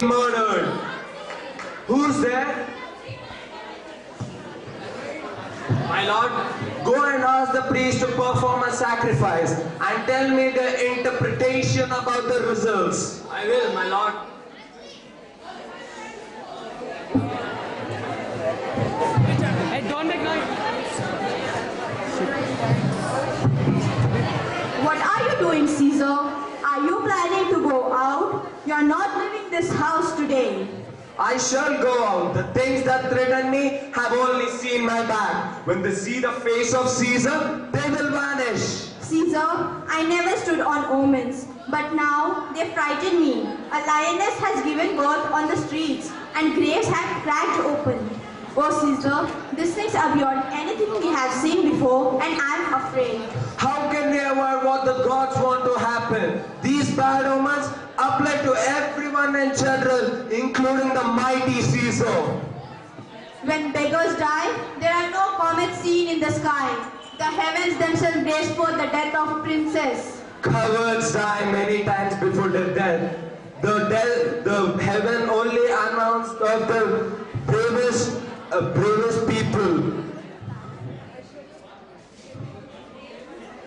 murdered. Who's there? My lord, Go and ask the priest to perform a sacrifice and tell me the interpretation about the results. I will, my lord. Hey, don't make noise. What are you doing, Caesar? Are you planning to go out? You're not leaving this house today. I shall go out. The things that threaten me have only seen my back. When they see the face of Caesar, they will vanish. Caesar, I never stood on omens, but now they frighten me. A lioness has given birth on the streets, and graves have cracked open. Oh, Caesar, these things are beyond anything we have seen before, and I'm afraid. How can we avoid what the gods want to happen? These bad omens apply to everyone in general, including the mighty Caesar. When beggars die, there are no comets seen in the sky. The heavens themselves brace for the death of princes. Cowards die many times before their death. The heaven only announced of the bravest people.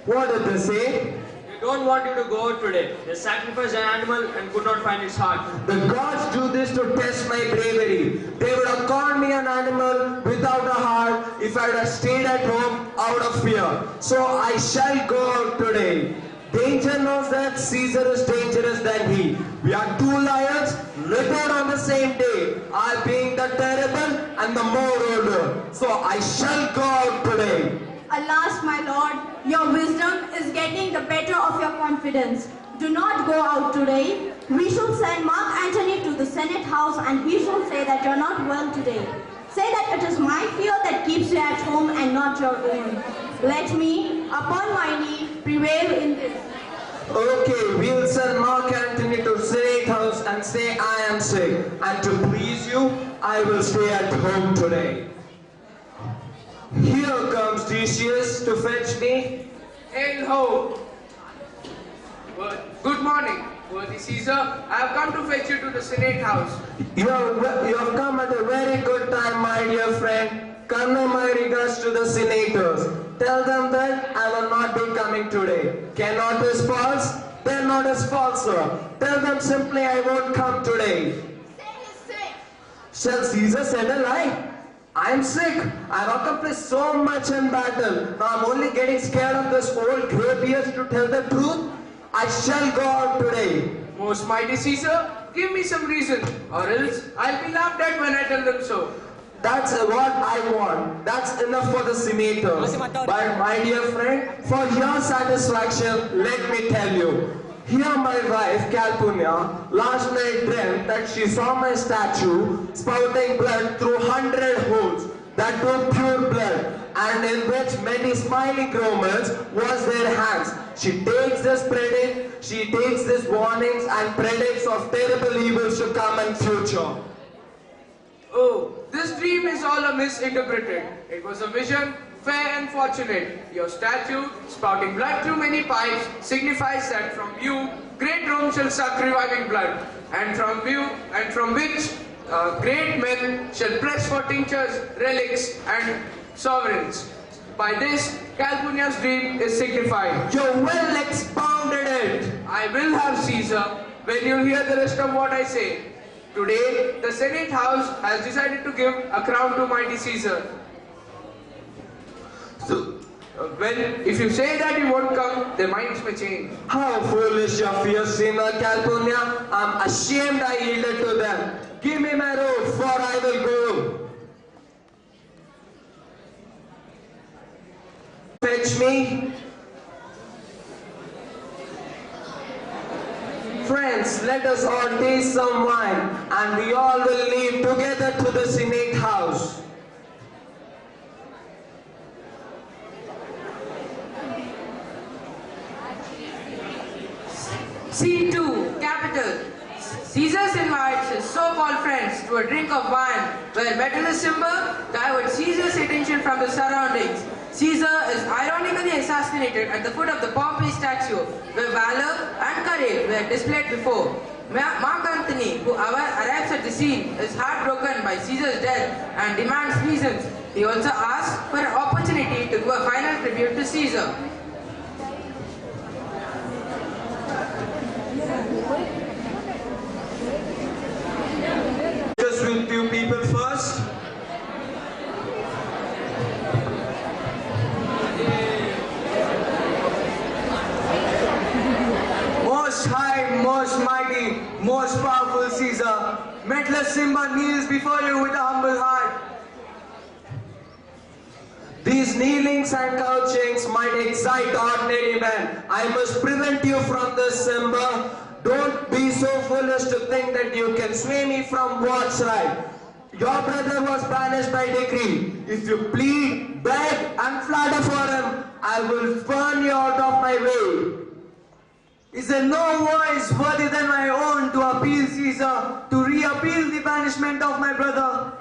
What did they say? We don't want you to go out today. They sacrificed an animal and could not find its heart. The gods do this to test my bravery. They would have called me an animal without a heart if I would have stayed at home out of fear. So I shall go out today. Danger knows that Caesar is dangerous than he. We are two lions littered on the same day. I being the terrible and the more older. So I shall go out today. Alas, my lord, your wisdom is getting the better of your confidence. Do not go out today. We shall send Mark Antony to the Senate House and he shall say that you're not well today. Say that it is my fear that keeps you at home and not your own. Let me, upon my knee, prevail in this. Okay, we'll send Mark Antony to Senate House and say I am sick. And to please you, I will stay at home today. Here comes Julius to fetch me. Hail ho! Good morning, worthy Caesar. I have come to fetch you to the Senate House. You have come at a very good time, my dear friend. Convey my regards to the senators. Tell them that I will not be coming today. Cannot is false, then not is false, sir. Tell them simply I won't come today. Say he's sick. Shall Caesar send a lie? I'm sick. I've accomplished so much in battle. Now I'm only getting scared of this old graybeard to tell the truth. I shall go out today. Most mighty Caesar, give me some reason, or else I'll be laughed at when I tell them so. That's what I want. That's enough for the senators. But my dear friend, for your satisfaction, let me tell you. Here my wife, Calpurnia, last night dreamt that she saw my statue spouting blood through 100 holes, that were pure blood, and in which many smiling Romans was their hands. She takes this warnings and predicts of terrible evils to come in future. Oh, this dream is all a misinterpreted. It was a vision, fair and fortunate. Your statue, spouting blood through many pipes, signifies that from you, great Rome shall suck reviving blood, and from which great men shall press for tinctures, relics, and sovereigns. By this, Calpurnia's dream is signified. You well expounded it. I will have, Caesar, when you hear the rest of what I say. Today, the Senate House has decided to give a crown to mighty Caesar. So, if you say that he won't come, their minds may change. How foolish your fears seem, Calpurnia. I'm ashamed I yielded to them. Give me my robe, for I will go. Fetch me. Friends, let us all taste some wine, and we all will leave together to the Senate House. Scene 2, Capital. Caesar invites his so-called friends to a drink of wine, where Metellus Cimber diverts Caesar's attention from the surroundings. Caesar is ironically assassinated at the foot of the Pompey statue, where valor and courage were displayed before. Mark Antony, who arrives at the scene, is heartbroken by Caesar's death and demands reasons. He also asks for an opportunity to do a final tribute to Caesar. Just with few people first. Most high, most mighty, most powerful Caesar, Metellus Cimber kneels before you with a humble heart. These kneelings and couchings might excite ordinary men. I must prevent you from this, Cimber. Don't be so foolish to think that you can sway me from what's right. Your brother was banished by decree. If you plead, beg, and flatter for him, I will burn you out of my way. Is there no voice worthy than my own to appeal Caesar, to reappeal the banishment of my brother?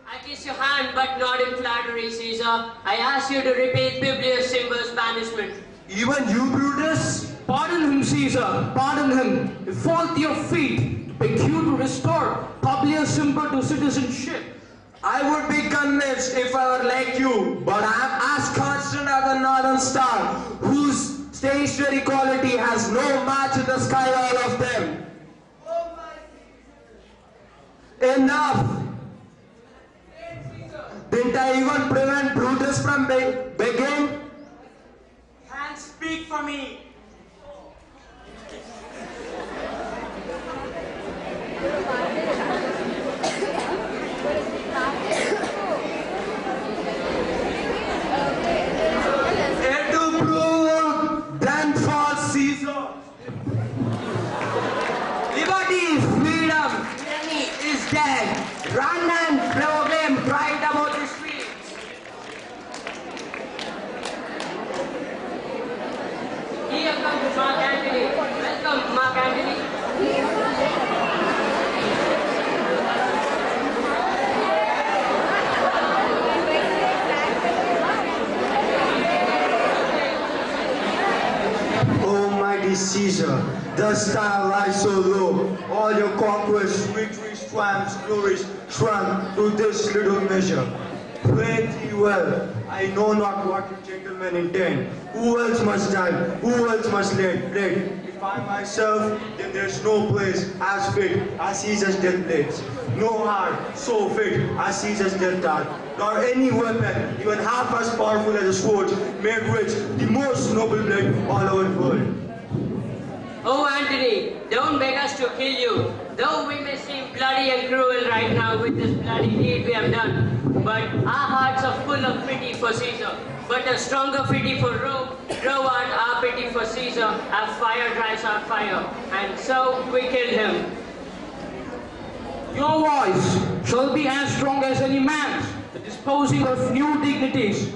I kiss your hand, but not in flattery, Caesar. I ask you to repeat Publius Cimber's banishment. Even you, Brutus? Pardon him, Caesar. Pardon him. It falls to your feet to beg you to restore Publius Cimber to citizenship. I would be convinced if I were like you, but I am as constant as the northern star, whose stationary quality has no match in the sky, all of them. Enough! Didn't I even prevent Brutus from begging? Hands speak for me. Then for Caesar. Liberty, freedom, tyranny is dead. Run and proclaim pride about the streets. Here comes Mark Antony. Welcome, Mark Antony. Almighty Caesar, the star lies so low. All your conquests, victories, triumphs, glories shrunk to this little measure. Pray thee well, I know not what you gentlemen intend. Who else must die? Who else must live? If I myself, then there's no place as fit as Caesar's death place. No heart so fit as Caesar's death heart. Nor any weapon, even half as powerful as a sword, made rich the most noble blood all over the world. Oh, Antony, don't beg us to kill you. Though we may seem bloody and cruel right now with this bloody deed we have done, but our hearts are full of pity for Caesar. But a stronger pity for Rome drove out our pity for Caesar, as fire drives out fire, and so we killed him. Your voice shall be as strong as any man's, the disposing of new dignities.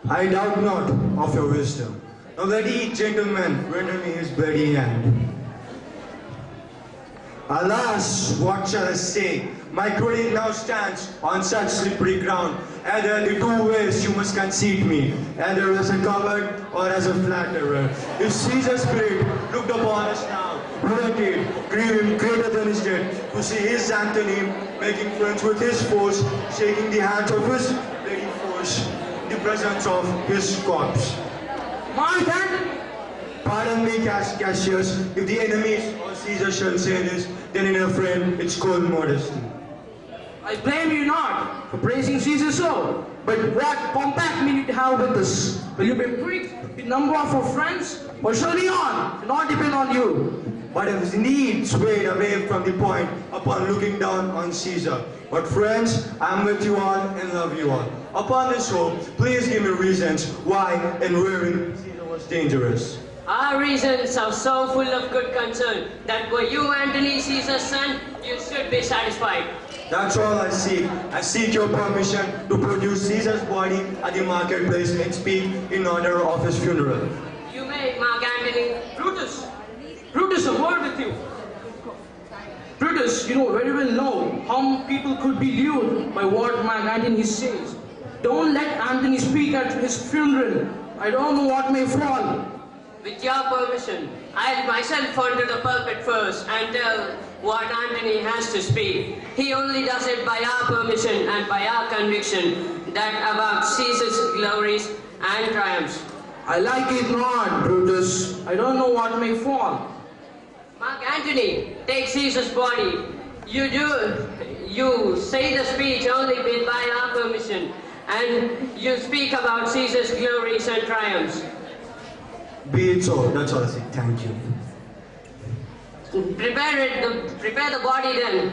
I doubt not of your wisdom. Now let each gentleman render me his bloody hand. Alas, what shall I say? My credit now stands on such slippery ground. Either the two ways you must concede me, either as a coward or as a flatterer. If Caesar's spirit looked upon us now, wouldn't it grieve him greater than his death to see his Antony making friends with his foes, shaking the hands of his bloody foes in the presence of his corpse? Mark Antony! Pardon me, Cassius, if the enemies of Caesar shall say this, then in a friend it's called modesty. I blame you not for praising Caesar so, but what compact meaning to have with us? Will you be pricked the number of our friends, or shall we on, do not depend on you? But if need swayed away from the point upon looking down on Caesar. But friends, I am with you all and love you all. Upon this hope, please give me reasons why and wherein Caesar was dangerous. Our reasons are so full of good concern that were you Antony Caesar's son, you should be satisfied. That's all I seek. I seek your permission to produce Caesar's body at the marketplace and speak in honor of his funeral. You may, Mark Antony. Brutus, Brutus, a word with you. Brutus, you know very well know how people could be lured by what Mark Antony says. Don't let Antony speak at his funeral. I don't know what may fall. With your permission, I'll myself onto the pulpit first and tell what Antony has to speak. He only does it by our permission and by our conviction that about Caesar's glories and triumphs. I like it not, Brutus. I don't know what may fall. Mark Antony, take Caesar's body. You say the speech only by our permission, and you speak about Caesar's glories and triumphs. Be it so, that's all I say. Thank you. Prepare the body then.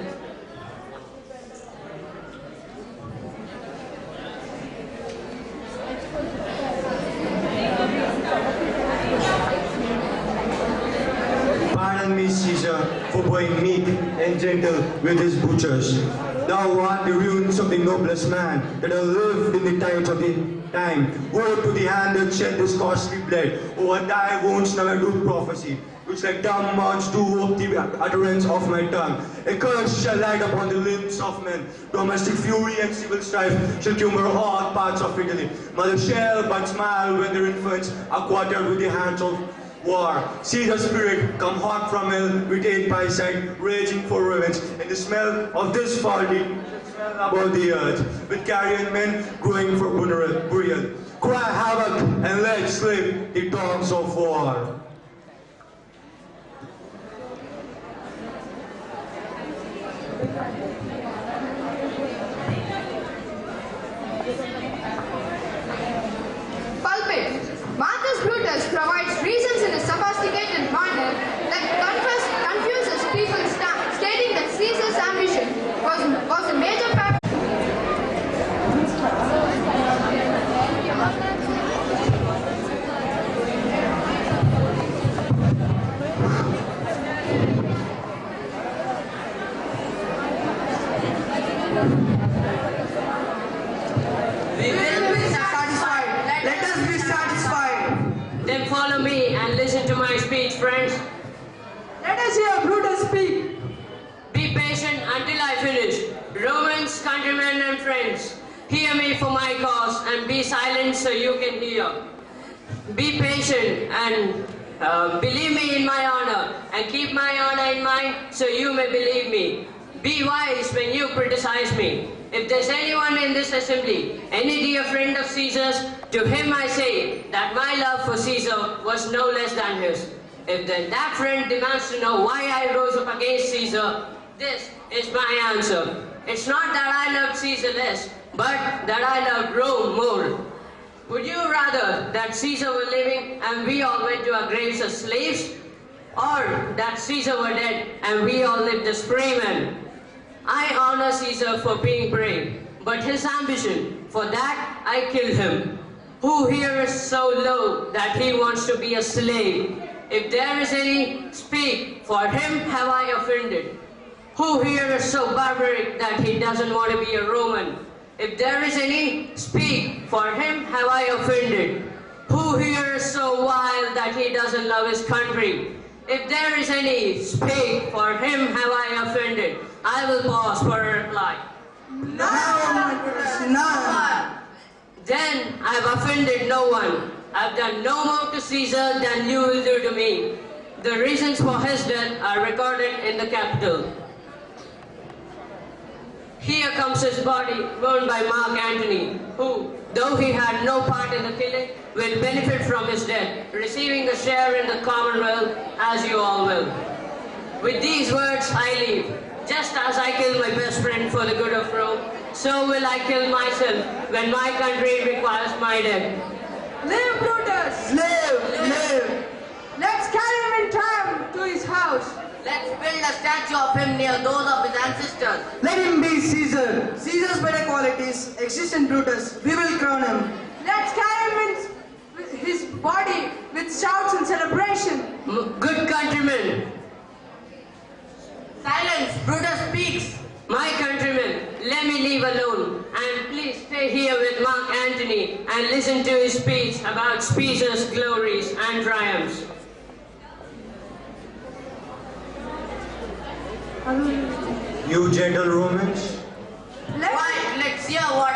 Pardon me, Caesar, for being meek and gentle with his butchers. Thou art the ruins of the noblest man that have lived in the times of the time. Woe to the hand that shed this costly blood, over thy wounds now I do prophecy, which like dumb mouths do hope the utterance of my tongue. A curse shall light upon the limbs of men. Domestic fury and civil strife shall tumor all parts of Italy. Mother shall but smile when their infants are quartered with the hands of war. See the spirit come hot from hell, retained by sight, raging for revenge, and the smell of this foul deed shall smell about the earth, with carrion men growing for burial. Cry havoc and let sleep the dogs of war. Pulpit. Marcus Brutus provides reasons in a sophisticated manner that confuses people, stating that Caesar's ambition was a major factor. We will be satisfied. Let us be satisfied. Then follow me and listen to my speech, friends. Let us hear Brutus speak. Be patient until I finish. Romans, countrymen and friends, hear me for my cause and be silent so you can hear. Be patient and believe me in my honor and keep my honor in mind so you may believe me. Be wise when you criticize me. If there's anyone in this assembly, any dear friend of Caesar's, to him I say that my love for Caesar was no less than his. If then that friend demands to know why I rose up against Caesar, this is my answer. It's not that I loved Caesar less, but that I loved Rome more. Would you rather that Caesar were living and we all went to our graves as slaves? Or that Caesar were dead and we all lived as free men? I honor Caesar for being brave, but his ambition, for that I killed him. Who here is so low that he wants to be a slave? If there is any, speak, for him have I offended. Who here is so barbaric that he doesn't want to be a Roman? If there is any, speak, for him have I offended. Who here is so wild that he doesn't love his country? If there is any, speak, for him have I offended. I will pause for a reply. None. Then I have offended no one. I have done no more to Caesar than you will do to me. The reasons for his death are recorded in the Capitol. Here comes his body, burned by Mark Antony, who, though he had no part in the killing, will benefit from his death, receiving a share in the commonwealth, as you all will. With these words I leave. Just as I killed my best friend for the good of Rome, so will I kill myself when my country requires my death. Live, Brutus! Live! Let's carry him in triumph to his house. Let's build a statue of him near those of his ancestors. Let him be Caesar. Caesar's better qualities exist in Brutus. We will crown him. Let's carry him in his body with shouts and celebration. Good countrymen, Silence, Brutus speaks. my countrymen, let me leave alone, and please stay here with Mark Antony and listen to his speech about Caesar's glories and triumphs. You gentle Romans, Right, let's hear what